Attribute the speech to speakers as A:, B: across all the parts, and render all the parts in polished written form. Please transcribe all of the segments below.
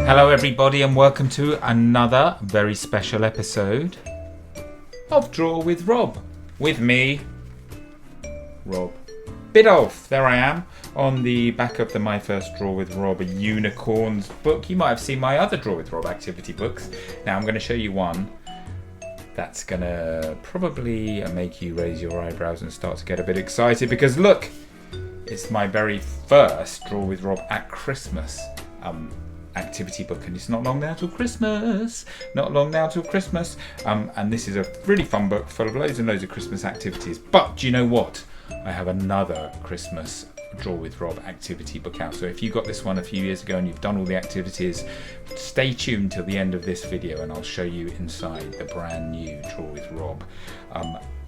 A: Hello everybody and welcome to another very special episode of Draw with Rob. With me, Rob Biddulph. There I am on the back of the My First Draw with Rob, a unicorns book. You might have seen my other Draw with Rob activity books. Now I'm going to show you one that's going to probably make you raise your eyebrows and start to get a bit excited because look, it's my very first Draw with Rob at Christmas activity book, and it's not long now till Christmas. And this is a really fun book full of loads and loads of Christmas activities. But do you know what? I have another Christmas Draw with Rob activity book out. So if you got this one a few years ago and you've done all the activities, stay tuned till the end of this video and I'll show you inside the brand new Draw with Rob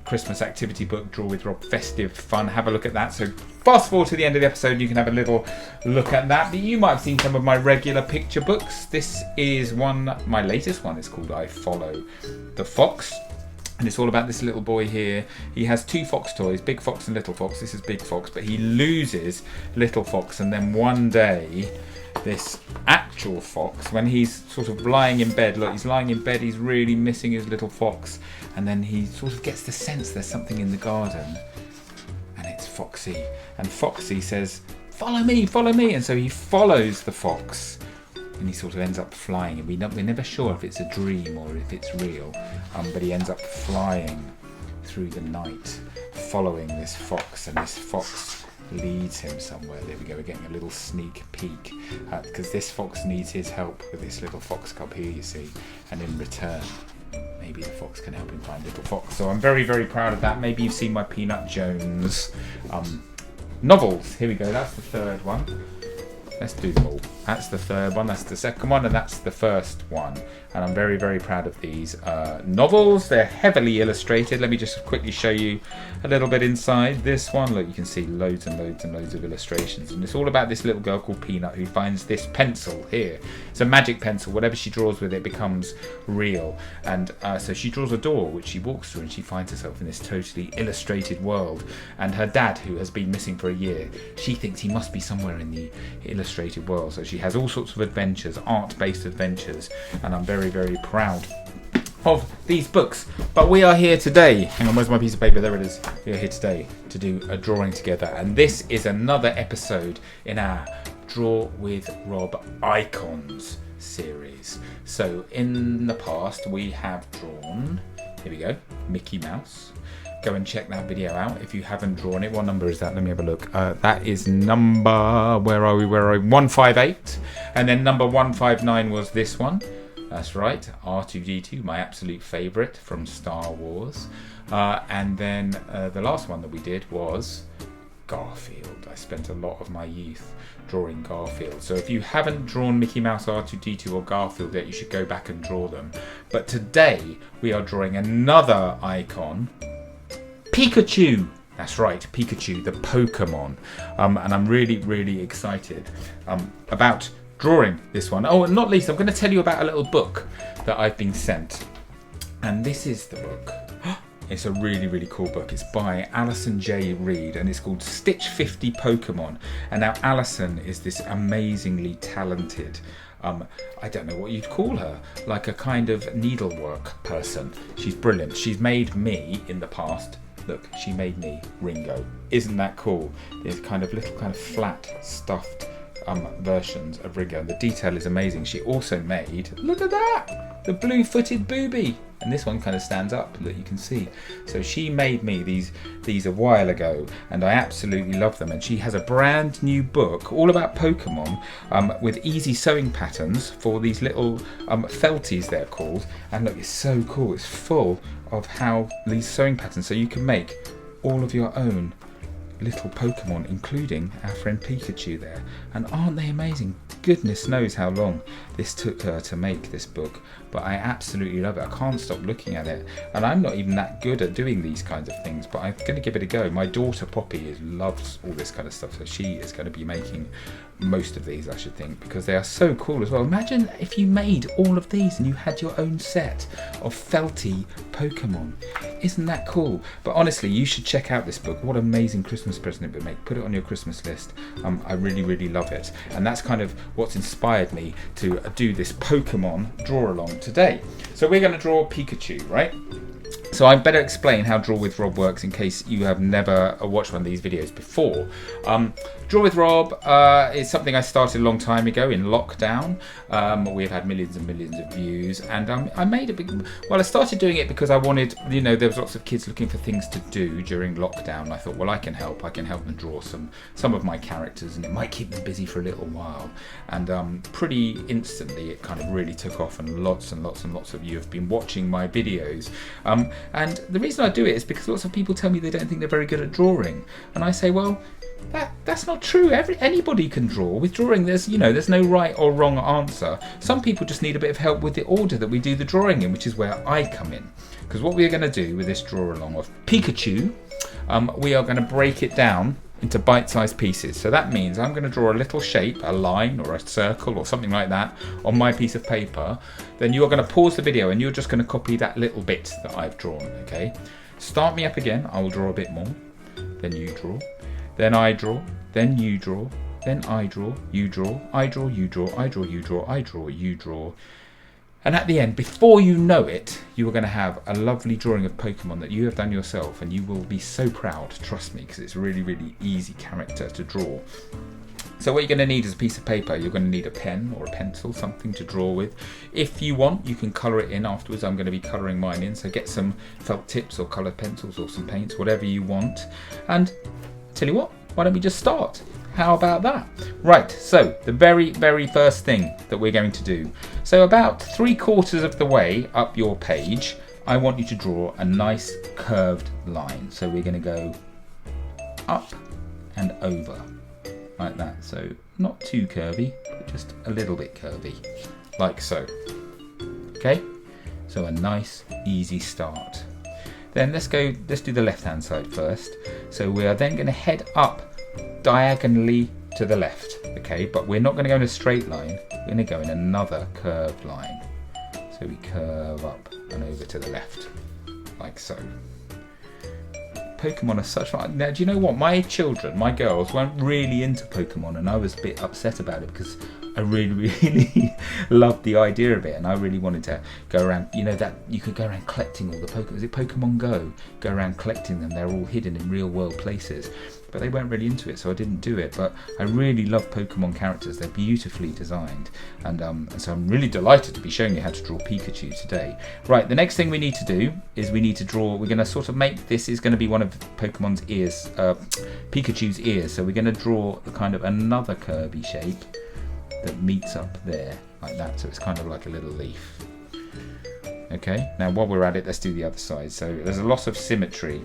A: Christmas activity book, Draw with Rob Festive Fun. Have a look at that. So fast forward to the end of the episode, you can have a little look at that. But you might have seen some of my regular picture books. This is my latest one. It's called I Follow the Fox. And it's all about this little boy here. He has two fox toys, Big Fox and Little Fox. This is Big Fox, but he loses Little Fox. And then one day, this actual fox, when he's sort of lying in bed, look, he's lying in bed, he's really missing his little fox. And then he sort of gets the sense there's something in the garden. And it's Foxy. And Foxy says, follow me, follow me. And so he follows the fox. And he sort of ends up flying. And we're never sure if it's a dream or if it's real. But he ends up flying through the night, following this fox. And this fox leads him somewhere. There we go, we're getting a little sneak peek. Because this fox needs his help with this little fox cub here, you see. And in return, maybe the fox can help him find Little Fox. So I'm very, very proud of that. Maybe you've seen my Peanut Jones novels. Here we go, that's the third one. Let's do them all. That's the third one, that's the second one, and that's the first one. And I'm very, very proud of these novels. They're heavily illustrated. Let me just quickly show you a little bit inside this one. Look, you can see loads and loads and loads of illustrations. And it's all about this little girl called Peanut who finds this pencil here. It's a magic pencil. Whatever she draws with it becomes real. And so she draws a door which she walks through and she finds herself in this totally illustrated world. And her dad, who has been missing for a year, she thinks he must be somewhere in the illustrated world. So she has all sorts of adventures, art-based adventures. And I'm very, very proud of these books. But we are here today, hang on, where's my piece of paper? There it is. We are here today to do a drawing together, and this is another episode in our Draw with Rob Icons series. So in the past we have drawn, here we go, Mickey Mouse. Go and check that video out if you haven't drawn it. What number is that? Let me have a look. That is number, where are we? 158. And then number 159 was this one. That's right, R2-D2, my absolute favourite from Star Wars. And then the last one that we did was Garfield. I spent a lot of my youth drawing Garfield. So if you haven't drawn Mickey Mouse, R2-D2 or Garfield yet, you should go back and draw them. But today we are drawing another icon, Pikachu. That's right, Pikachu, the Pokémon. And I'm really, really excited about drawing this one. Oh, and not least, I'm going to tell you about a little book that I've been sent. And this is the book. It's a really, really cool book. It's by Alison J. Reed and it's called Stitch 50 Pokémon. And now Alison is this amazingly talented, I don't know what you'd call her, like a kind of needlework person. She's brilliant. She's made me in the past. Look, she made me Ringo. Isn't that cool? There's kind of little kind of flat stuffed versions of Ringo, and the detail is amazing. She also made, look at that, the blue-footed booby, and this one kind of stands up that you can see. So she made me these a while ago, and I absolutely love them. And she has a brand new book all about Pokemon with easy sewing patterns for these little felties, they're called. And look, it's so cool. It's full of how these sewing patterns, so you can make all of your own little Pokemon, including our friend Pikachu there. And aren't they amazing? Goodness knows how long this took her to make this book, but I absolutely love it. I can't stop looking at it, and I'm not even that good at doing these kinds of things, but I'm going to give it a go. My daughter Poppy loves all this kind of stuff, so she is going to be making most of these, I should think, because they are so cool as well. Imagine if you made all of these and you had your own set of felty Pokemon. Isn't that cool? But honestly, you should check out this book. What an amazing Christmas present it would make. Put it on your Christmas list. I really, really love it. And that's kind of what's inspired me to do this Pokemon draw along today. So we're going to draw Pikachu, right? So I better explain how Draw with Rob works in case you have never watched one of these videos before. Draw with Rob is something I started a long time ago in lockdown. We've had millions and millions of views, and I made a big... Well, I started doing it because I wanted, you know, there was lots of kids looking for things to do during lockdown. I thought, well, I can help them draw some of my characters, and it might keep them busy for a little while. And pretty instantly, it kind of really took off, and lots and lots and lots of you have been watching my videos. And the reason I do it is because lots of people tell me they don't think they're very good at drawing, and I say, well, that's not true. Anybody can draw. With drawing, there's no right or wrong answer. Some people just need a bit of help with the order that we do the drawing in, which is where I come in. Because what we're going to do with this draw along of Pikachu, we are going to break it down into bite-sized pieces. So that means I'm going to draw a little shape, a line or a circle or something like that on my piece of paper. Then you're going to pause the video and you're just going to copy that little bit that I've drawn, okay? Start me up again. I will draw a bit more. Then you draw. Then I draw. Then you draw. Then I draw. You draw. I draw. You draw. I draw. You draw. I draw. You draw. And at the end, before you know it, you are going to have a lovely drawing of Pokemon that you have done yourself, and you will be so proud, trust me, because it's a really, really easy character to draw. So what you're going to need is a piece of paper. You're going to need a pen or a pencil, something to draw with. If you want, you can colour it in afterwards. I'm going to be colouring mine in, so get some felt tips or coloured pencils or some paints, whatever you want. And tell you what, why don't we just start? How about that? Right, so the very, very first thing that we're going to do. So about 3/4 of the way up your page, I want you to draw a nice curved line. So we're going to go up and over like that. So not too curvy, but just a little bit curvy, like so. Okay, so a nice, easy start. Then let's do the left-hand side first. So we are then going to head up diagonally to the left, okay, but we're not going to go in a straight line, we're going to go in another curved line. So we curve up and over to the left, like so. Pokemon are such fun. Now, do you know what? My children, my girls, weren't really into Pokemon, and I was a bit upset about it because I really, really loved the idea of it, and I really wanted to go around, you know, that you could go around collecting all the Pokemon. Is it Pokemon Go? Go around collecting them. They're all hidden in real world places. But they weren't really into it, so I didn't do it. But I really love Pokemon characters. They're beautifully designed. And so I'm really delighted to be showing you how to draw Pikachu today. Right, the next thing we need to do is we need to draw, we're going to sort of make, this is going to be one of Pokemon's ears, Pikachu's ears. So we're going to draw the kind of another curvy shape that meets up there, like that. So it's kind of like a little leaf. Okay, now while we're at it, let's do the other side. So there's a lot of symmetry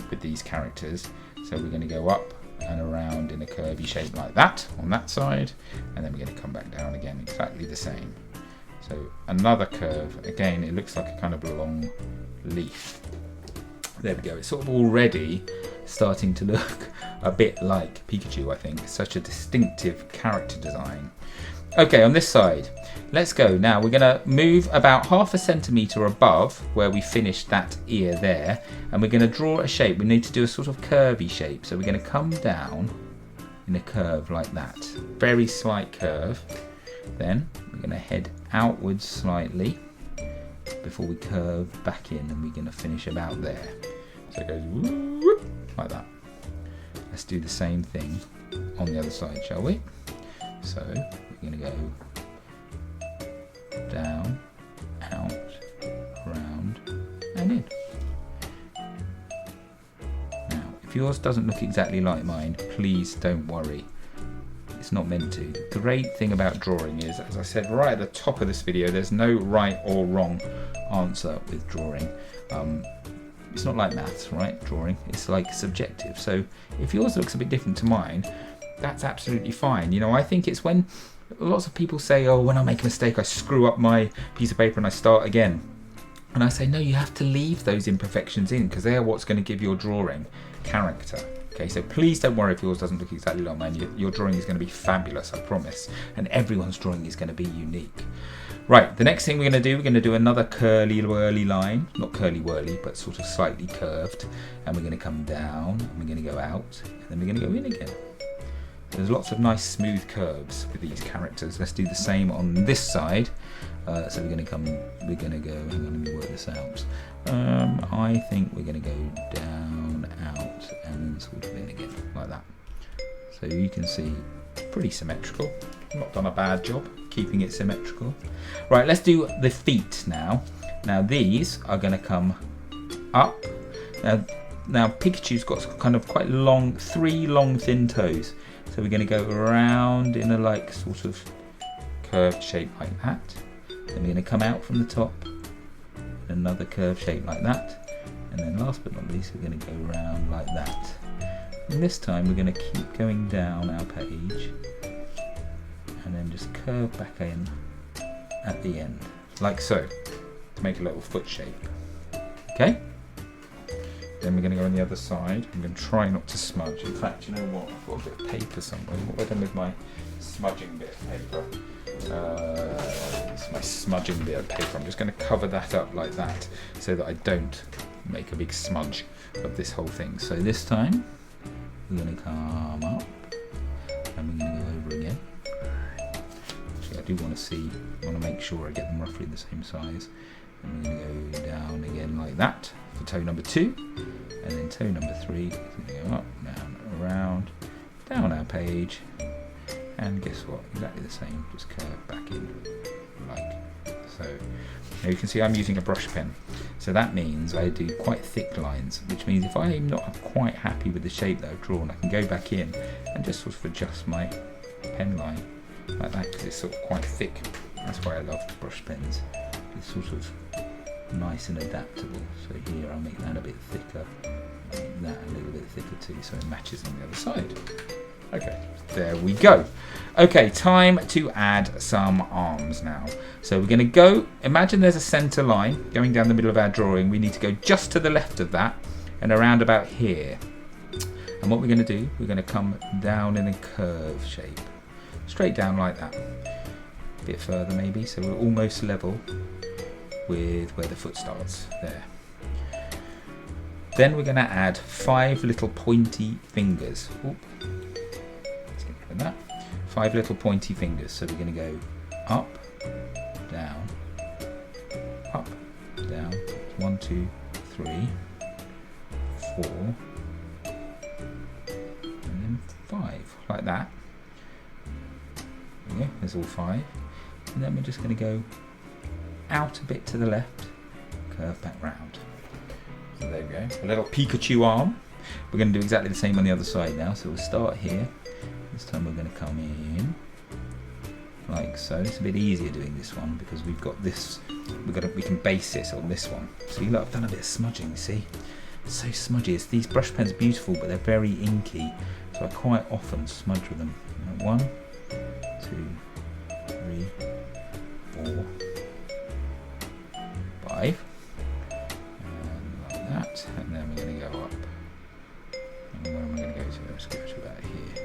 A: with these characters. So we're going to go up and around in a curvy shape like that on that side, and then we're going to come back down again exactly the same. So another curve. Again, it looks like a kind of long leaf. There we go. It's sort of already starting to look a bit like Pikachu, I think. Such a distinctive character design. Okay, on this side, let's go. Now we're going to move about 0.5 centimetre above where we finished that ear there, and we're going to draw a shape. We need to do a sort of curvy shape. So we're going to come down in a curve like that. Very slight curve. Then we're going to head outwards slightly before we curve back in, and we're going to finish about there. So it goes whoop, like that. Let's do the same thing on the other side, shall we? So we're going to go down, out, round, and in. Now, if yours doesn't look exactly like mine, please don't worry. It's not meant to. The great thing about drawing is, as I said right at the top of this video, there's no right or wrong answer with drawing. It's not like maths, right? Drawing. It's like subjective. So if yours looks a bit different to mine, that's absolutely fine. You know, I think it's when lots of people say, oh, when I make a mistake, I screw up my piece of paper and I start again. And I say, no, you have to leave those imperfections in, because they are what's going to give your drawing character. Okay, so please don't worry if yours doesn't look exactly like mine. Your drawing is going to be fabulous, I promise. And everyone's drawing is going to be unique. Right, the next thing we're going to do another curly whirly line. Not curly whirly, but sort of slightly curved. And we're going to come down, and we're going to go out, and then we're going to go in again. There's lots of nice smooth curves with these characters. Let's do the same on this side. So we're going to go, hang on, let me work this out. I think we're going to go down, out, and sort of in again, like that. So you can see, pretty symmetrical. Not done a bad job keeping it symmetrical. Right, let's do the feet now. Now these are going to come up. Now Pikachu's got kind of quite long, 3 long thin toes. So we're going to go around in a like sort of curved shape like that. Then we're going to come out from the top, another curved shape like that, and then last but not least we're going to go around like that. And this time we're going to keep going down our page and then just curve back in at the end, like so, to make a little foot shape. Okay? Then we're going to go on the other side. I'm going to try not to smudge. In fact, you know what? I've got a bit of paper somewhere. What have I done with my smudging bit of paper? It's my smudging bit of paper. I'm just going to cover that up like that so that I don't make a big smudge of this whole thing. So this time we're going to come up and we're going to go over again. Actually, I do want to make sure I get them roughly the same size. And we're going to go down again like that for toe number 2, and then toe number 3 is going to go up, down, around, down our page, and guess what? Exactly the same, just curve back in like so. Now you can see I'm using a brush pen, so that means I do quite thick lines, which means if I'm not quite happy with the shape that I've drawn, I can go back in and just sort of adjust my pen line like that, because it's sort of quite thick. That's why I love brush pens. It's sort of nice and adaptable. So here I'll make that a bit thicker, make that a little bit thicker too, so it matches on the other side. Okay, there we go. Okay, time to add some arms now. So we're going to go, imagine there's a centre line going down the middle of our drawing. We need to go just to the left of that and around about here. And what we're going to do, we're going to come down in a curve shape, straight down like that. A bit further maybe, so we're almost level with where the foot starts there. Then we're going to add 5 little pointy fingers. Oop. Let's get rid of that. 5 little pointy fingers. So we're going to go up, down, up, down. 1, 2, 3, 4, and then 5, like that. Yeah, there's all 5. And then we're just going to go out a bit to the left, curve back round. So there we go, a little Pikachu arm. We're going to do exactly the same on the other side now. So we'll start here. This time we're going to come in like so. It's a bit easier doing this one because we've got this. We can base this on this one. So you look, I've done a bit of smudging. See, it's so smudgy. These brush pens are beautiful, but they're very inky. So I quite often smudge with them. 1, 2, 3, 4, 5, and like that, and then we're going to go up. And where am I going to go to? Let's go to about here.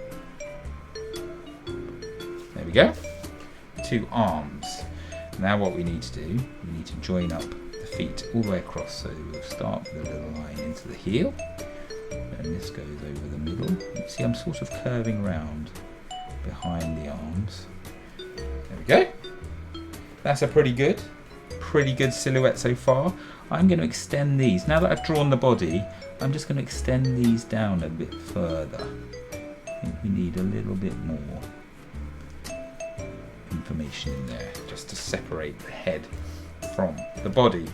A: There we go. 2 arms. Now what we need to do, we need to join up the feet all the way across. So we'll start with a little line into the heel, and this goes over the middle. You see I'm sort of curving round behind the arms. There we go. That's a pretty good silhouette so far. I'm going to extend these. Now that I've drawn the body, I'm just going to extend these down a bit further. I think we need a little bit more information in there just to separate the head from the body.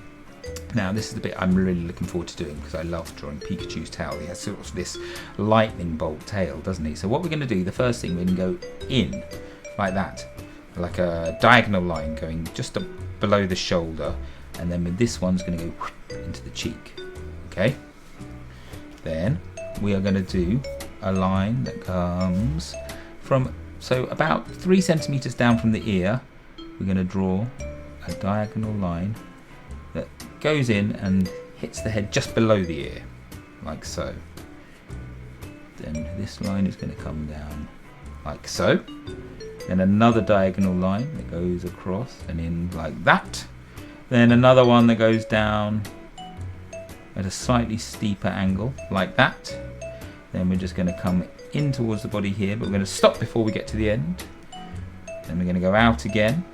A: Now this is the bit I'm really looking forward to doing because I love drawing Pikachu's tail. He has sort of this lightning bolt tail, doesn't he? So what we're going to do, the first thing, we're going to go in like that, like a diagonal line going just below the shoulder, and then with this one's going to go into the cheek. Okay, then we are going to do a line that comes from, so about 3 centimeters down from the ear. We're going to draw a diagonal line that goes in and hits the head just below the ear, like so. Then this line is going to come down like so. Then another diagonal line that goes across and in like that. Then another one that goes down at a slightly steeper angle like that. Then we're just going to come in towards the body here, but we're going to stop before we get to the end. Then we're going to go out again.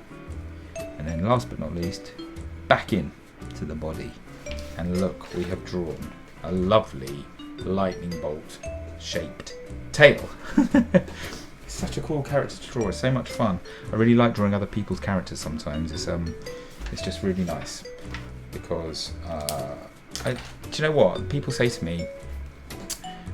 A: And then last but not least, back in to the body. And look, we have drawn a lovely lightning bolt shaped tail. It's such a cool character to draw. It's so much fun. I really like drawing other people's characters sometimes. It's just really nice because do you know what people say to me?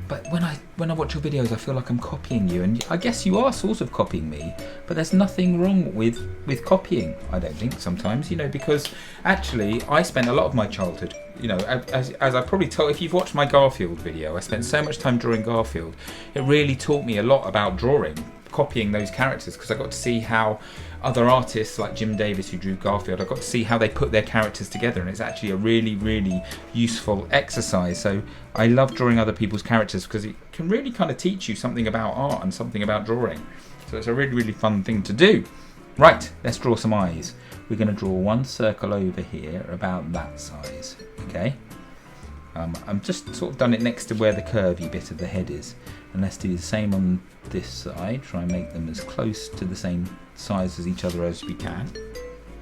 A: But when I watch your videos, I feel like I'm copying you, and I guess you are sort of copying me. But there's nothing wrong with copying. I don't think sometimes, because actually I spent a lot of my childhood, as I probably told, if you've watched my Garfield video, I spent so much time drawing Garfield. It really taught me a lot about drawing, copying those characters, because I got to see how other artists like Jim Davis, who drew Garfield, I got to see how they put their characters together, and it's actually a really, really useful exercise. So I love drawing other people's characters because it can really kind of teach you something about art and something about drawing. So it's a really, really fun thing to do. Right, let's draw some eyes. We're going to draw one circle over here about that size, okay? I'm just sort of done it next to where the curvy bit of the head is. And let's do the same on this side. Try and make them as close to the same size as each other as we can.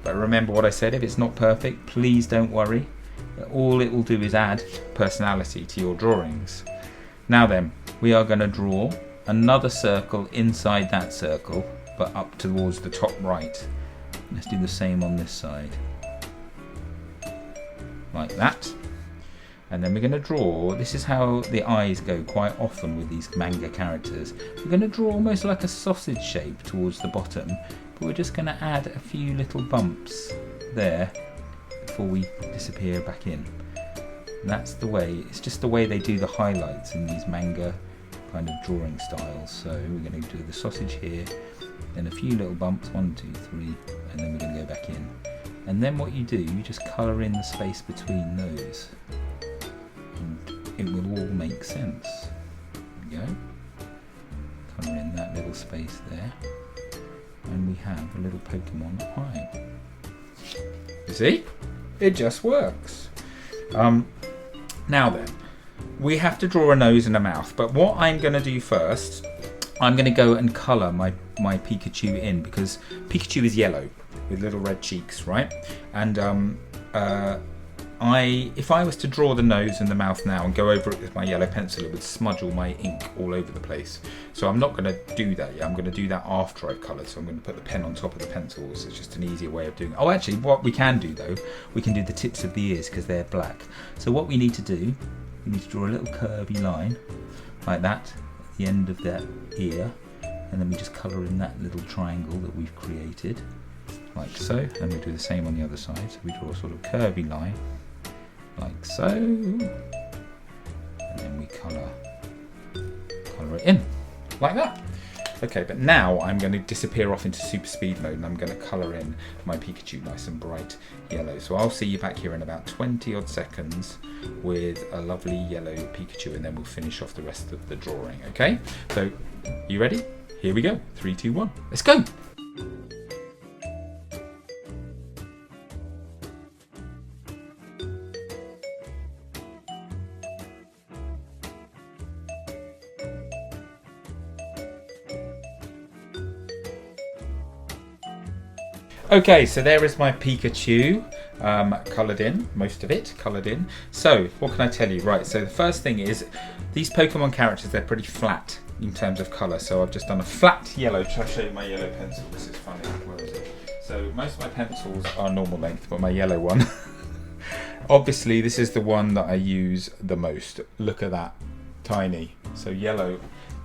A: But remember what I said, if it's not perfect, please don't worry. All it will do is add personality to your drawings. Now then, we are going to draw another circle inside that circle, but up towards the top right. Let's do the same on this side. Like that. And then we're going to draw, this is how the eyes go quite often with these manga characters. We're going to draw almost like a sausage shape towards the bottom, but we're just going to add a few little bumps there before we disappear back in. And that's the way, it's just the way they do the highlights in these manga kind of drawing styles. So we're going to do the sausage here, then a few little bumps, 1, 2, 3, and then we're going to go back in. And then what you do, you just colour in the space between those. It will all make sense. There we go. Colour in that little space there. And we have a little Pokemon eye. You see? It just works. Now then, we have to draw a nose and a mouth. But what I'm going to do first, I'm going to go and colour my Pikachu in, because Pikachu is yellow with little red cheeks, right? And if I was to draw the nose and the mouth now and go over it with my yellow pencil, it would smudge all my ink all over the place. So I'm not going to do that yet. I'm going to do that after I've coloured. So I'm going to put the pen on top of the pencils. It's just an easier way of doing it. Oh, actually, what we can do though, we can do the tips of the ears because they're black. So what we need to do, we need to draw a little curvy line like that at the end of that ear. And then we just colour in that little triangle that we've created, like so. And we do the same on the other side. So we draw a sort of curvy line, like so, and then we colour it in, like that. Okay, but now I'm going to disappear off into super speed mode and I'm going to colour in my Pikachu nice and bright yellow. So I'll see you back here in about 20 odd seconds with a lovely yellow Pikachu, and then we'll finish off the rest of the drawing, okay? So, you ready? Here we go. 3, 2, 1. Let's go! Okay, so there is my Pikachu, coloured in, most of it coloured in. So, what can I tell you? Right, so the first thing is, these Pokemon characters, they're pretty flat in terms of colour. So I've just done a flat yellow. Try to show you my yellow pencil. This is funny. Where is it? So most of my pencils are normal length, but my yellow one, obviously this is the one that I use the most. Look at that, tiny. So yellow.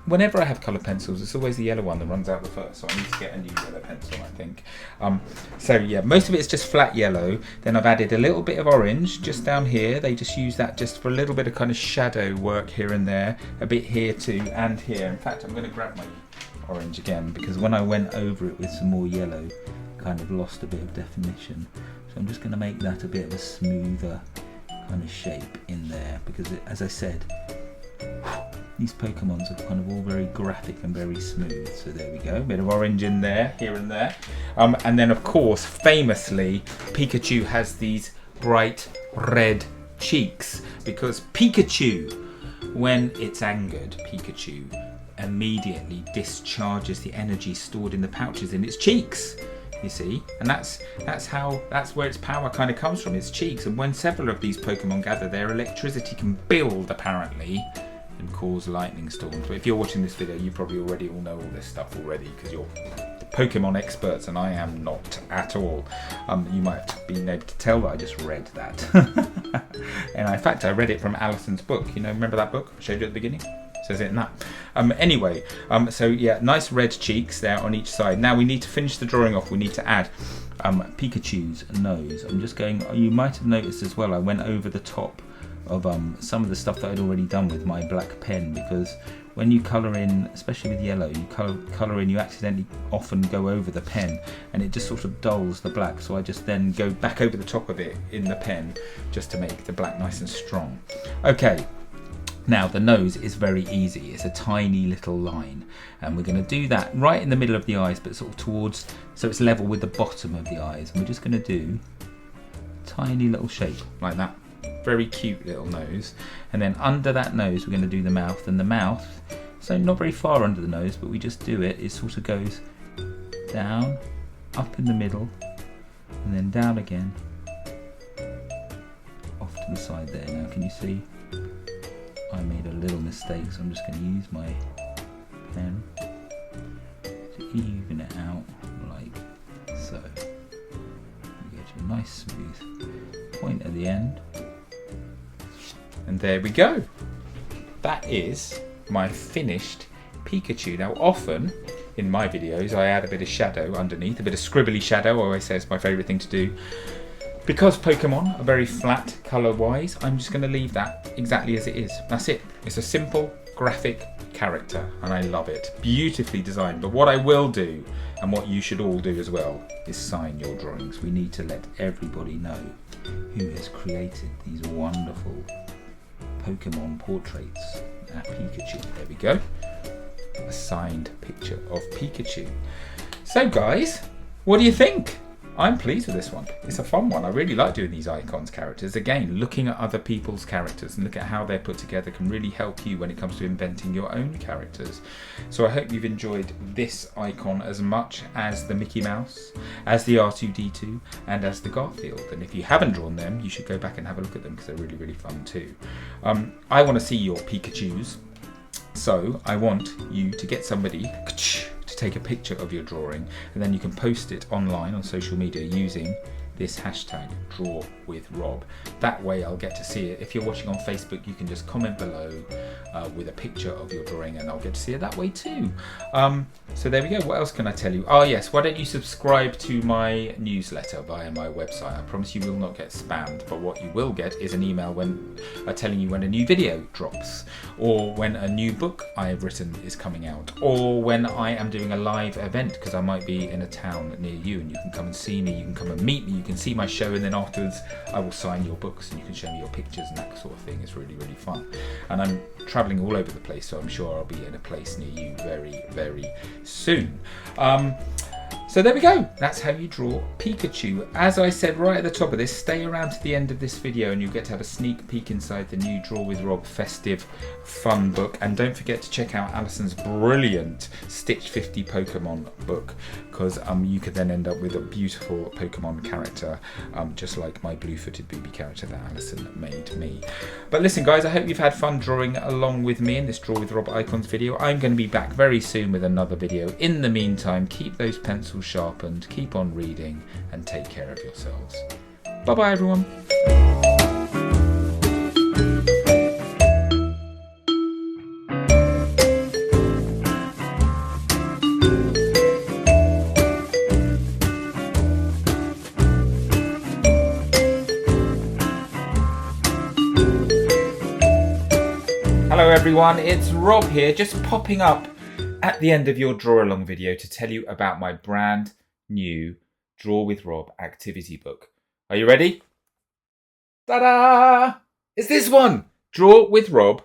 A: Whenever I have colour pencils, it's always the yellow one that runs out the first, so I need to get a new yellow pencil, I think. So yeah, most of it's just flat yellow. Then I've added a little bit of orange just down here. They just use that just for a little bit of kind of shadow work here and there. A bit here too, and here. In fact, I'm going to grab my orange again, because when I went over it with some more yellow, kind of lost a bit of definition. So I'm just going to make that a bit of a smoother kind of shape in there, because as I said, These Pokemons are kind of all very graphic and very smooth. So there we go, a bit of orange in there, here and there. And then of course, famously, Pikachu has these bright red cheeks because Pikachu, when it's angered, Pikachu immediately discharges the energy stored in the pouches in its cheeks. You see, and that's where its power kind of comes from, its cheeks. And when several of these Pokemon gather, their electricity can build apparently and cause lightning storms. But if you're watching this video, you probably already all know all this stuff already because you're the Pokemon experts and I am not at all. You might have been able to tell that I just read that. And in fact, I read it from Alison's book. You know, remember that book I showed you at the beginning? Says it in that. Anyway, so yeah, nice red cheeks there on each side. Now we need to finish the drawing off. We need to add Pikachu's nose. I'm just going, you might have noticed as well, I went over the top of some of the stuff that I'd already done with my black pen, because when you colour in, especially with yellow, you colour in, you accidentally often go over the pen and it just sort of dulls the black. So I just then go back over the top of it in the pen just to make the black nice and strong. Okay. Now the nose is very easy, it's a tiny little line and we're going to do that right in the middle of the eyes but sort of towards, so it's level with the bottom of the eyes, and we're just going to do a tiny little shape like that, very cute little nose, and then under that nose we're going to do the mouth, and the mouth, so not very far under the nose but we just do it, it sort of goes down, up in the middle and then down again, off to the side there. Now can you see? I made a little mistake, so I'm just going to use my pen to even it out like so. We go to a nice smooth point at the end. And there we go. That is my finished Pikachu. Now often in my videos I add a bit of shadow underneath, a bit of scribbly shadow. I always say it's my favourite thing to do. Because Pokemon are very flat colour-wise, I'm just going to leave that exactly as it is. That's it. It's a simple graphic character and I love it. Beautifully designed. But what I will do, and what you should all do as well, is sign your drawings. We need to let everybody know who has created these wonderful Pokemon portraits at Pikachu. There we go. A signed picture of Pikachu. So guys, what do you think? I'm pleased with this one. It's a fun one. I really like doing these icons characters. Again, looking at other people's characters and look at how they're put together can really help you when it comes to inventing your own characters. So I hope you've enjoyed this icon as much as the Mickey Mouse, as the R2-D2 and as the Garfield. And if you haven't drawn them, you should go back and have a look at them because they're really, really fun too. I want to see your Pikachus. So I want you to get somebody to take a picture of your drawing and then you can post it online on social media using this hashtag #DrawWithRob. That way I'll get to see it. If you're watching on Facebook, you can just comment below with a picture of your drawing and I'll get to see it that way too. So there we go. What else can I tell you? Oh yes, why don't you subscribe to my newsletter via my website. I promise you will not get spammed, but what you will get is an email when telling you when a new video drops, or when a new book I've written is coming out, or when I am doing a live event, because I might be in a town near you and you can come and see me, you can come and meet me, you can see my show, and then afterwards I will sign your books and you can show me your pictures and that sort of thing. It's really, really fun. And I'm travelling all over the place, so I'm sure I'll be in a place near you very, very soon. So there we go. That's how you draw Pikachu. As I said right at the top of this, stay around to the end of this video and you'll get to have a sneak peek inside the new Draw with Rob Festive fun book. And don't forget to check out Alison's brilliant Stitch 50 Pokemon book, because you could then end up with a beautiful Pokemon character, just like my blue-footed booby character that Alison made me. But listen guys, I hope you've had fun drawing along with me in this Draw with Rob Icons video. I'm going to be back very soon with another video. In the meantime, keep those pencils sharpened, keep on reading, and take care of yourselves. Bye bye everyone. Hello everyone, it's Rob here, just popping up at the end of your draw along video to tell you about my brand new Draw with Rob activity book. Are you ready? Ta-da! It's this one! Draw with Rob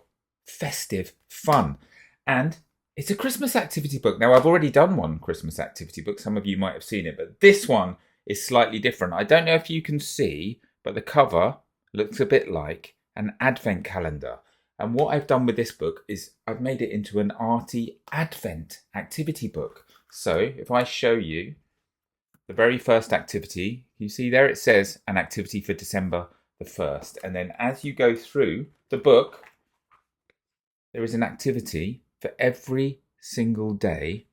A: festive fun. And it's a Christmas activity book. Now, I've already done one Christmas activity book. Some of you might have seen it, but this one is slightly different. I don't know if you can see, but the cover looks a bit like an advent calendar. And what I've done with this book is I've made it into an arty advent activity book. So if I show you the very first activity, you see there it says an activity for December the 1st. And then as you go through the book, there is an activity for every single day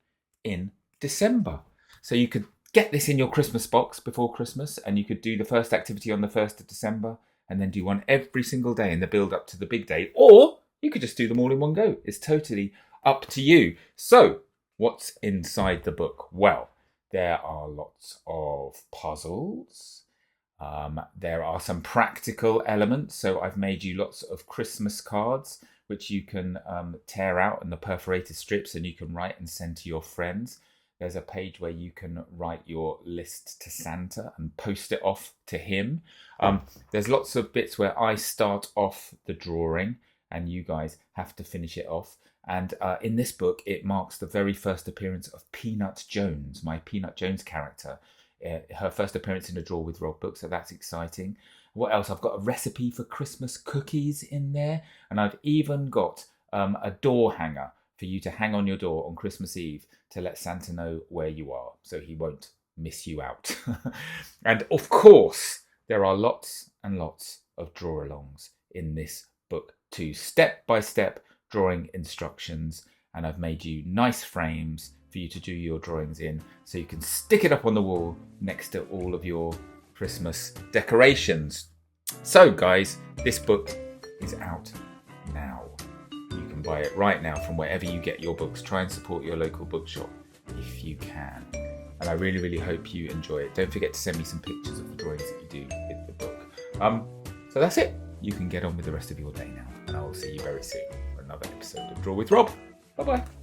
A: in December. So you could get this in your Christmas box before Christmas, and you could do the first activity on the 1st of December and then do one every single day in the build up to the big day. Or you could just do them all in one go. It's totally up to you. So what's inside the book? Well, there are lots of puzzles. There are some practical elements. So I've made you lots of Christmas cards, which you can tear out in the perforated strips and you can write and send to your friends. There's a page where you can write your list to Santa and post it off to him. There's lots of bits where I start off the drawing and you guys have to finish it off. And in this book, it marks the very first appearance of Peanut Jones, my Peanut Jones character. Her first appearance in a Draw with Rob book, so that's exciting. What else? I've got a recipe for Christmas cookies in there. And I've even got a door hanger for you to hang on your door on Christmas Eve to let Santa know where you are, so he won't miss you out. And of course, there are lots and lots of draw-alongs in this book too. Step-by-step drawing instructions, and I've made you nice frames for you to do your drawings in, so you can stick it up on the wall next to all of your Christmas decorations. So guys, this book is out now. You can buy it right now from wherever you get your books. Try and support your local bookshop if you can. And I really, really hope you enjoy it. Don't forget to send me some pictures of the drawings that you do with the book. So that's it. You can get on with the rest of your day now. And I will see you very soon for another episode of Draw with Rob. Bye-bye.